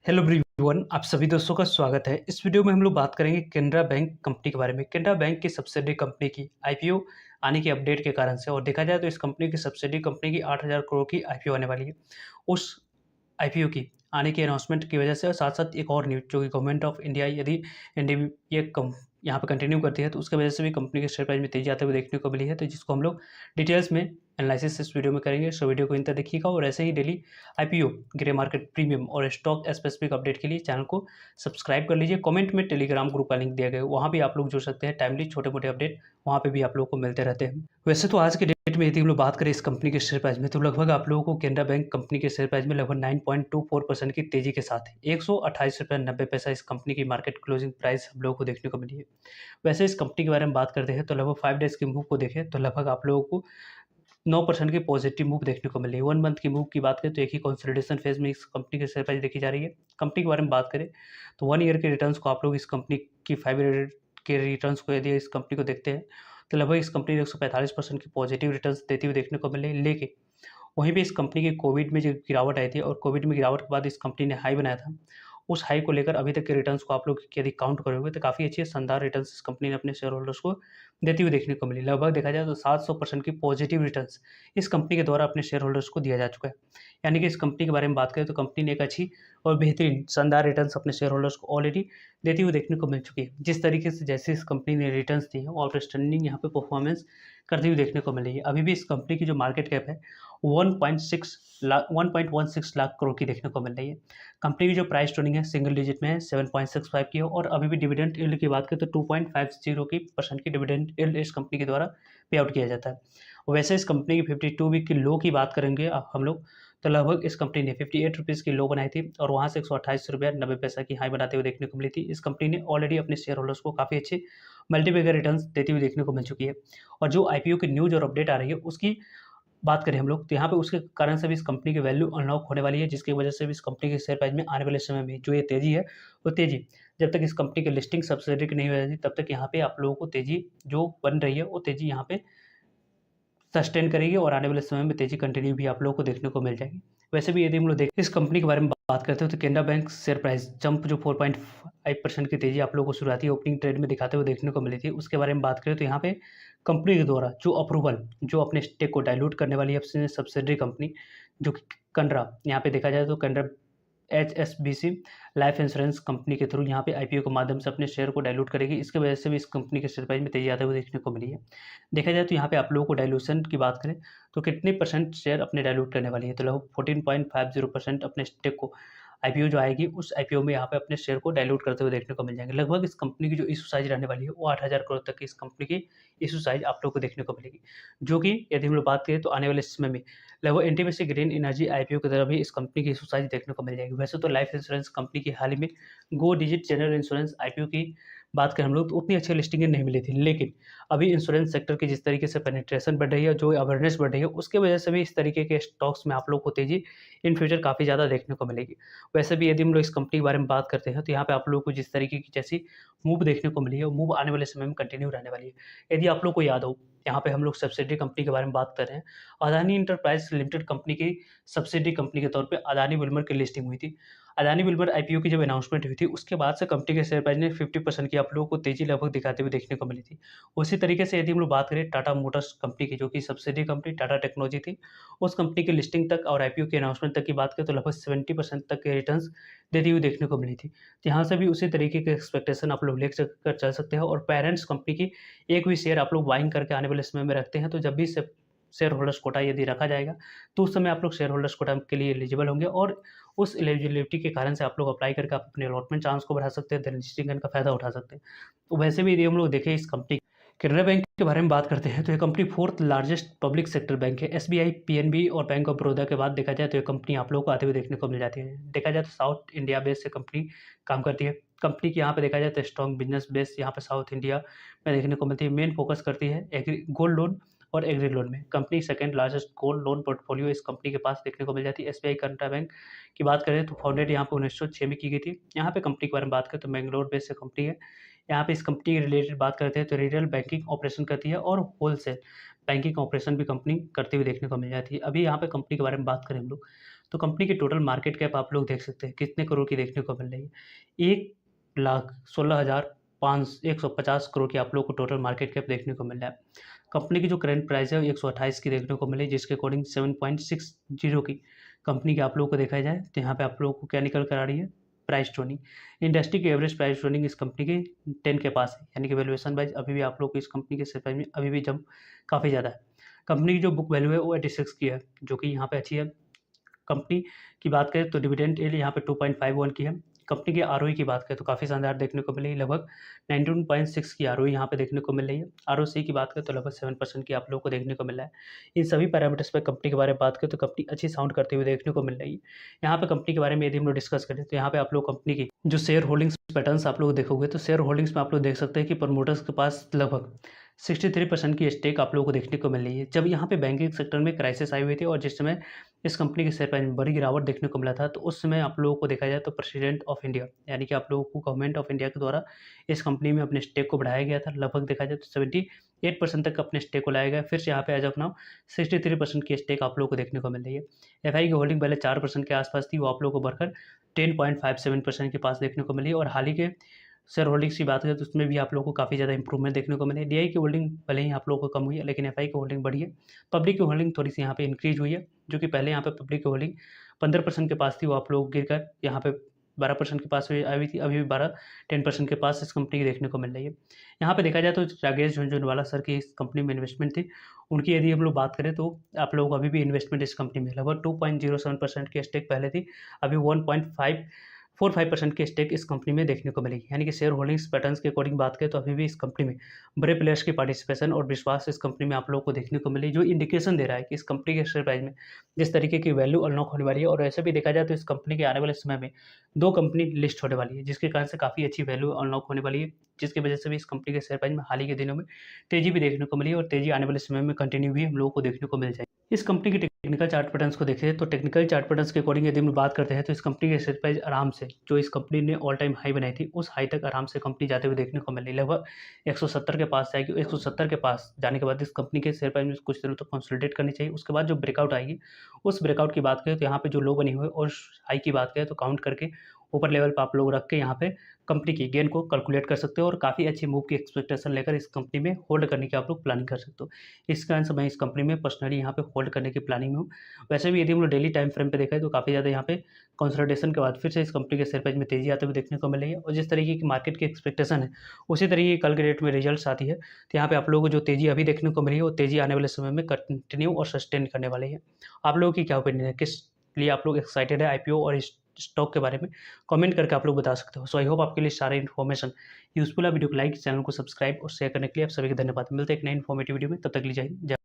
Hello everyone, आप सभी दोस्तों का स्वागत है। इस वीडियो में हम लोग बात करेंगे केनरा बैंक कंपनी के बारे में। केनरा बैंक की सब्सिडी कंपनी की आईपीओ आने के अपडेट के कारण से, और देखा जाए तो इस कंपनी की सब्सिडी कंपनी की 8,000 करोड़ की आईपीओ आने वाली है। उस आईपीओ की आने के अनाउंसमेंट की वजह से, और साथ-साथ एक और न्यूज़ जो कि गवर्नमेंट ऑफ इंडिया यदि एनडीबी ये कम यहाँ पे कंटिन्यू करती है, तो उसकी वजह से भी कंपनी के शेयर प्राइस में तेज़ी आते हुए देखने को मिली है। तो जिसको हम लोग डिटेल्स में एनालिसिस इस वीडियो में करेंगे। सो वीडियो को अंत तक देखिएगा, और ऐसे ही daily IPO, grey market premium और स्टॉक स्पेसिफिक अपडेट के लिए चैनल को सब्सक्राइब कर लीजिए। कमेंट में टेलीग्राम ग्रुप का लिंक दिया गया है, वहाँ भी आप लोग जुड़ सकते हैं। टाइमली छोटे-मोटे अपडेट वहाँ पे भी आप लोगों को मिलते रहते हैं। वैसे तो आज के डेट में यदि हम लोग बात करें इस कंपनी के शेयर प्राइस में, तो लगभग आप लोगों को केनरा बैंक कंपनी के शेयर प्राइस में लगभग 9.24% की तेजी के साथ ₹128.90 इस कंपनी की मार्केट क्लोजिंग प्राइस हम लोगों को देखने को मिली है। वैसे इस कंपनी के बारे में बात करते हैं तो लगभग 5 डेज़ के मूव को देखें तो लगभग आप लोगों को 9% की पॉजिटिव मूव देखने को मिली है। 1 मंथ की मूव की बात करें तो एक ही कंसोलिडेशन फेज़ में इस कंपनी की शेयर प्राइस देखी जा रही है। कंपनी के बारे में बात करें तो 1 ईयर के रिटर्न्स को आप लोग इस कंपनी की 5 ईयर के रिटर्न्स को यदि इस कंपनी को देखते हैं, तो लगभग इस कंपनी ने 145% की पॉजिटिव रिटर्न्स देती हुई देखने को मिले। लेकिन वहीं पे इस कंपनी की कोविड में जो गिरावट आई थी, और कोविड में गिरावट के बाद इस कंपनी ने हाई बनाया था, उस हाई को लेकर अभी तक के रिटर्न्स को आप लोग यदि काउंट करोगे तो काफ़ी अच्छे शानदार रिटर्न्स इस कंपनी ने अपने शेयर होल्डर्स को देती हुई देखने को मिली। लगभग देखा जाए तो 700% की पॉजिटिव रिटर्न्स इस कंपनी के द्वारा अपने शेयर होल्डर्स को दिया जा चुका है। यानी कि इस कंपनी के बारे में बात करें तो कंपनी ने एक अच्छी और बेहतरीन शानदार रिटर्न्स अपने शेयर होल्डर्स को ऑलरेडी देती हुई देखने को मिल चुकी है। जिस तरीके से जैसे इस कंपनी ने रिटर्न्स दी है, वो आउटस्टैंडिंग यहाँ पे परफॉर्मेंस करती हुई देखने को मिली है। अभी भी इस कंपनी की जो मार्केट कैप है 1.16 लाख करोड़ की देखने को मिल रही है। कंपनी की जो प्राइस ट्रेडिंग है सिंगल डिजिट में है, 7.65 की है, और अभी भी डिविडेंड यील्ड की बात करें तो 2.50 की परसेंट की डिविडेंड यील्ड इस कंपनी के द्वारा पे आउट किया जाता है। वैसे इस कंपनी की 52 वीक की लो की बात करेंगे हम लोग, तो लगभग इस कंपनी ने 58 रुपीज़ की लो बनाई थी, और वहाँ से ₹128.90 की हाई बनाते हुए देखने को मिली थी। इस कंपनी ने ऑलरेडी अपने शेयर होल्डर्स को काफ़ी अच्छे मल्टीबैगर रिटर्न्स देती हुई देखने को मिल चुकी है। और जो आईपीओ की न्यूज़ और अपडेट आ रही है उसकी बात करें हम लोग, तो यहाँ पे उसके कारण से भी इस कंपनी की वैल्यू अनलॉक होने वाली है, जिसकी वजह से भी इस कंपनी के शेयर प्राइस में आने वाले समय में जो ये तेज़ी है, वो तेज़ी जब तक इस कंपनी की लिस्टिंग सब्सिडियरी की नहीं हो जाती, तब तक यहाँ पे आप लोगों को तेज़ी जो बन रही है, वो तेज़ी यहाँ पे सस्टेन करेगी, और आने वाले समय में तेज़ी कंटिन्यू भी आप लोगों को देखने को मिल जाएगी। वैसे भी यदि हम लोग देखें इस कंपनी के बारे में बात करते हो, तो Canara bank share price jump जो 4.5% की तेज़ी आप लोगों को शुरुआती ओपनिंग ट्रेड में दिखाते हुए देखने को मिली थी, उसके बारे में बात करें तो यहाँ पे कंपनी के द्वारा जो अप्रूवल, जो अपने स्टेक को डाइल्यूट करने वाली है अपनी सब्सिडियरी कंपनी, जो कि कनरा, यहाँ पे देखा जाए तो Canara HSBC life insurance company के थ्रू यहाँ पे आईपीओ के माध्यम से अपने शेयर को डाइल्यूट करेगी। इसकी वजह से भी इस कंपनी के शेयर प्राइस में तेज़ी आते हुए देखने को मिली है। देखा जाए तो यहाँ पे आप लोगों को डाइल्यूशन की बात करें तो कितने परसेंट शेयर अपने डाइल्यूट करने वाली है, तो लगभग 14.50% अपने स्टेक को आईपीओ जो आएगी उस आईपीओ में यहाँ पे अपने शेयर को डाइल्यूट करते हुए देखने को मिल जाएंगे। लगभग इस कंपनी की जो इशू साइज रहने वाली है वो 8,000 करोड़ तक की इस कंपनी की इशू साइज आप लोग को देखने को मिलेगी, जो कि यदि हम लोग बात करें तो आने वाले समय में लगभग एनटीपीसी ग्रीन एनर्जी आईपीओ की तरह भी इस कंपनी की इशू साइज देखने को मिल जाएगी। वैसे तो लाइफ इंश्योरेंस कंपनी की हाल ही में गो डिजिट जनरल इंश्योरेंस आईपीओ की बात करें हम लोग, तो उतनी अच्छी लिस्टिंगें नहीं मिली थी, लेकिन अभी इंश्योरेंस सेक्टर की जिस तरीके से पेनिट्रेशन बढ़ रही है, जो अवेयरनेस बढ़ रही है, उसकी वजह से भी इस तरीके के स्टॉक्स में आप लोग को तेज़ी इन फ्यूचर काफ़ी ज़्यादा देखने को मिलेगी। वैसे भी यदि हम लोग इस कंपनी के बारे में बात करते हैं, तो यहाँ पे आप लोगों को जिस तरीके की जैसी मूव देखने को मिली है, वो मूव आने वाले समय में कंटिन्यू रहने वाली है। यदि आप लोग को याद हो, यहाँ पे हम लोग सब्सिडरी कंपनी के बारे में बात कर रहे हैं। अदानी एंटरप्राइज़ लिमिटेड कंपनी की सब्सिडरी कंपनी के तौर पे अदानी विल्मर की लिस्टिंग हुई थी। अदानी विल्मर आईपीओ की जब अनाउंसमेंट हुई थी, उसके बाद से कंपनी के शेयर प्राइस ने 50% की आप लोगों को तेज़ी लगभग दिखाते हुए देखने को मिली थी। उसी तरीके से यदि हम लोग बात करें टाटा मोटर्स कंपनी की, जो कि सब्सिडरी कंपनी टाटा टेक्नोलॉजी थी, उस कंपनी की लिस्टिंग तक और आईपीओ की अनाउंसमेंट तक की बात करें तो लगभग 70% तक के रिटर्न्स देती हुई देखने को मिली थी। तो यहाँ से भी उसी तरीके के एक्सपेक्टेशन आप लोग कर चल सकते हो, और पेरेंट्स कंपनी की एक भी शेयर आप लोग बाइंग करके आने वाले समय में रखते हैं, तो जब भी शेयर होल्डर्स कोटा यदि रखा जाएगा, तो उस समय आप लोग शेयर होल्डर्स कोटा के लिए एलिजिबल होंगे, और उस एलिजिबिलिटी के कारण से आप लोग अप्लाई करके आप अपने अलॉटमेंट चांस को बढ़ा सकते हैं, रजिस्ट्रेशन का फ़ायदा उठा सकते हैं। तो वैसे भी यदि हम लोग देखें इस कंपनी केनरा बैंक के बारे में बात करते हैं, तो ये company 4th largest public sector bank है। एसबीआई, पीएनबी और बैंक ऑफ बड़ौदा के बाद देखा जाए तो ये कंपनी आप लोगों को आते हुए देखने को मिल जाती है। देखा जाए तो साउथ इंडिया बेस से कंपनी काम करती है। कंपनी की यहाँ पे देखा जाए तो स्ट्रॉन्ग बिजनेस बेस यहाँ पे साउथ इंडिया में देखने को मिलती है। मेन फोकस करती है एग्री गोल्ड लोन और एग्री लोन में। Company second largest gold loan portfolio इस कंपनी के पास देखने को मिल जाती है। एसबीआई कैनरा बैंक की बात करें तो फाउंडेड यहाँ पे 1906 में की गई थी। यहाँ पे कंपनी के बारे में बात करें तो बेंगलोर बेस्ड कंपनी है। यहाँ पे इस कंपनी के रिलेटेड बात करते हैं तो रिटेल बैंकिंग ऑपरेशन करती है, और होलसेल बैंकिंग ऑपरेशन भी कंपनी करते हुए देखने को मिल जाती है। अभी यहाँ पे कंपनी के बारे में बात करें हम लोग, तो कंपनी की टोटल मार्केट कैप आप लोग देख सकते हैं कितने करोड़ की देखने को मिल रही है। 1,16,150 करोड़ की आप लोग को टोटल मार्केट कैप देखने को मिल रहा है। कंपनी की जो करंट प्राइस है 128 की देखने को मिली, जिसके अकॉर्डिंग 7.60 की कंपनी के आप लोगों को देखा जाए तो यहाँ पे आप लोगों को क्या निकल कर आ रही है, प्राइस टर्निंग। इंडस्ट्री की एवरेज प्राइस टर्निंग इस कंपनी के 10 के पास है, यानी कि वैल्यूएशन वाइज अभी भी आप लोग को इस कंपनी के शेयर प्राइस में अभी भी जंप काफ़ी ज़्यादा है। कंपनी की जो बुक वैल्यू है वो 86 की है, जो कि यहाँ पे अच्छी है। कंपनी की बात करें तो डिविडेंड यील्ड यहाँ पे 2.51 की है। कंपनी की आरओई की बात करें तो काफ़ी शानदार देखने को मिली, लगभग 19.6 की आरओई यहाँ पे देखने को मिल रही है। आरओसी की बात करें तो लगभग 7% की आप लोगों को देखने को मिल रहा है। इन सभी पैरामीटर्स पे कंपनी के बारे में बात करें तो कंपनी अच्छी साउंड करते हुए देखने को मिल रही है। यहाँ पे कंपनी के बारे में यदि हम लोग डिस्कस करें तो यहाँ पे आप लोग कंपनी की जो शेयर होल्डिंग्स पैटर्न्स आप लोग देखोगे तो शेयर होल्डिंग्स में आप लोग देख सकते हैं कि प्रमोटर्स के पास लगभग 63% की स्टेक आप लोगों को देखने को मिल रही है। जब यहाँ पे बैंकिंग सेक्टर में क्राइसिस आई हुई थी और जिस समय इस कंपनी के शेयर प्राइस में बड़ी गिरावट देखने को मिला था, तो उस समय आप लोगों को देखा जाए तो प्रेसिडेंट ऑफ इंडिया यानी कि आप लोगों को गवर्नमेंट ऑफ इंडिया के द्वारा इस कंपनी में अपने स्टेक को बढ़ाया गया था। लगभग देखा जाए तो 78% तक अपने स्टेक को लाया गया। फिर से यहाँ पे एज ऑफ नाउ 63% की स्टेक आप लोगों को देखने को मिल रही है। एफआई की होल्डिंग पहले 4% के आसपास थी, वो आप लोगों को बढ़कर 10.57% के पास देखने को मिली। और हाल ही के शेयर होल्डिंग्स की बात करें तो उसमें भी आप लोगों को काफ़ी ज़्यादा इंप्रूवमेंट देखने को मिले। डीआई की होल्डिंग भले ही आप लोगों को कम हुई है, लेकिन एफआई की होल्डिंग बढ़ी है। पब्लिक की होल्डिंग थोड़ी सी यहाँ पे इंक्रीज हुई है, जो कि पहले यहाँ पे पब्लिक की होल्डिंग 15% के पास थी, वो आप लोग गिरकर यहाँ पे 12% के पास आई हुई थी। अभी भी 10% के पास इस कंपनी की देखने को मिल रही है। यहाँ पे देखा जाए तो राकेश झुनझुनवाला सर की इस कंपनी में इन्वेस्टमेंट थी, उनकी यदि हम लोग बात करें तो आप लोगों को अभी भी इन्वेस्टमेंट इस कंपनी में लगभग 2.07% की स्टेक पहले थी, अभी 1.45% की स्टेक इस कंपनी में देखने को मिलेगी। यानी कि शेयर होल्डिंग्स पैटर्न्स के अकॉर्डिंग बात करें तो अभी भी इस कंपनी में बड़े प्लेयर्स की पार्टिसिपेशन और विश्वास इस कंपनी में आप लोगों को देखने को मिली, जो इंडिकेशन दे रहा है कि इस कंपनी के शेयर प्राइस में जिस तरीके की वैल्यू अनलॉक होने वाली है। और ऐसे भी देखा जाए तो इस कंपनी के आने वाले समय में 2 कंपनी लिस्ट होने वाली है, जिसके कारण से काफ़ी अच्छी वैल्यू अनलॉक होने वाली है, जिसकी वजह से भी इस कंपनी के शेयर प्राइस में हाल ही के दिनों में तेज़ी भी देखने को मिली और तेज़ी आने वाले समय में कंटिन्यू भी हम लोगों को देखने को मिल जाएगी। इस कंपनी की टेक्निकल चार्ट पैटर्न्स को देखें तो टेक्निकल चार्ट पैटर्न्स के अकॉर्डिंग यदि हम बात करते हैं तो इस कंपनी के शेयर प्राइस आराम से, जो इस कंपनी ने ऑल टाइम हाई बनाई थी, उस हाई तक आराम से कंपनी जाते हुए देखने को मिल रही है। लगभग 170 के पास जाएगी। 170 के पास जाने के बाद इस कंपनी के शेयर प्राइस में कुछ दिनों तक कंसोलिडेट करनी चाहिए। उसके बाद जो ब्रेकआउट आएगी, उस ब्रेकआउट की बात करें तो यहाँ पे जो लो बनी हुई है और हाई की बात करें तो काउंट करके ऊपर लेवल पर आप लोग रख के यहाँ पे कंपनी की गेन को कैलकुलेट कर सकते हो और काफ़ी अच्छी मूव की एक्सपेक्टेशन लेकर इस कंपनी में होल्ड करने की आप लोग प्लानिंग कर सकते हो। इस कारण से मैं इस कंपनी में पर्सनली यहाँ पे होल्ड करने की प्लानिंग में हूँ। वैसे भी यदि हम लोग डेली टाइम फ्रेम पे देखें तो काफ़ी ज़्यादा यहाँ पे कंसोलिडेशन के बाद फिर से इस कंपनी के शेयर प्राइस में तेज़ी आते हुए देखने को मिल रही है। और जिस तरीके की मार्केट की एक्सपेक्टेशन है, उसी तरीके की कल के डेट में रिजल्ट्स आती है, तो यहाँ पे आप लोगों को जो तेज़ी अभी देखने को मिली है वो तेज़ी आने वाले समय में कंटिन्यू और सस्टेन करने वाली है। आप लोगों की क्या ओपिनियन है, किस लिए आप लोग एक्साइटेड है आईपीओ और इस स्टॉक के बारे में कमेंट करके आप लोग बता सकते हो। सो आई होप आपके लिए सारे इन्फॉर्मेशन यूजफुल है। वीडियो को लाइक, चैनल को सब्सक्राइब और शेयर करने के लिए आप सभी को धन्यवाद। मिलते हैं एक नई इन्फॉर्मेटिव वीडियो में, तब तक के लिए जय हिंद।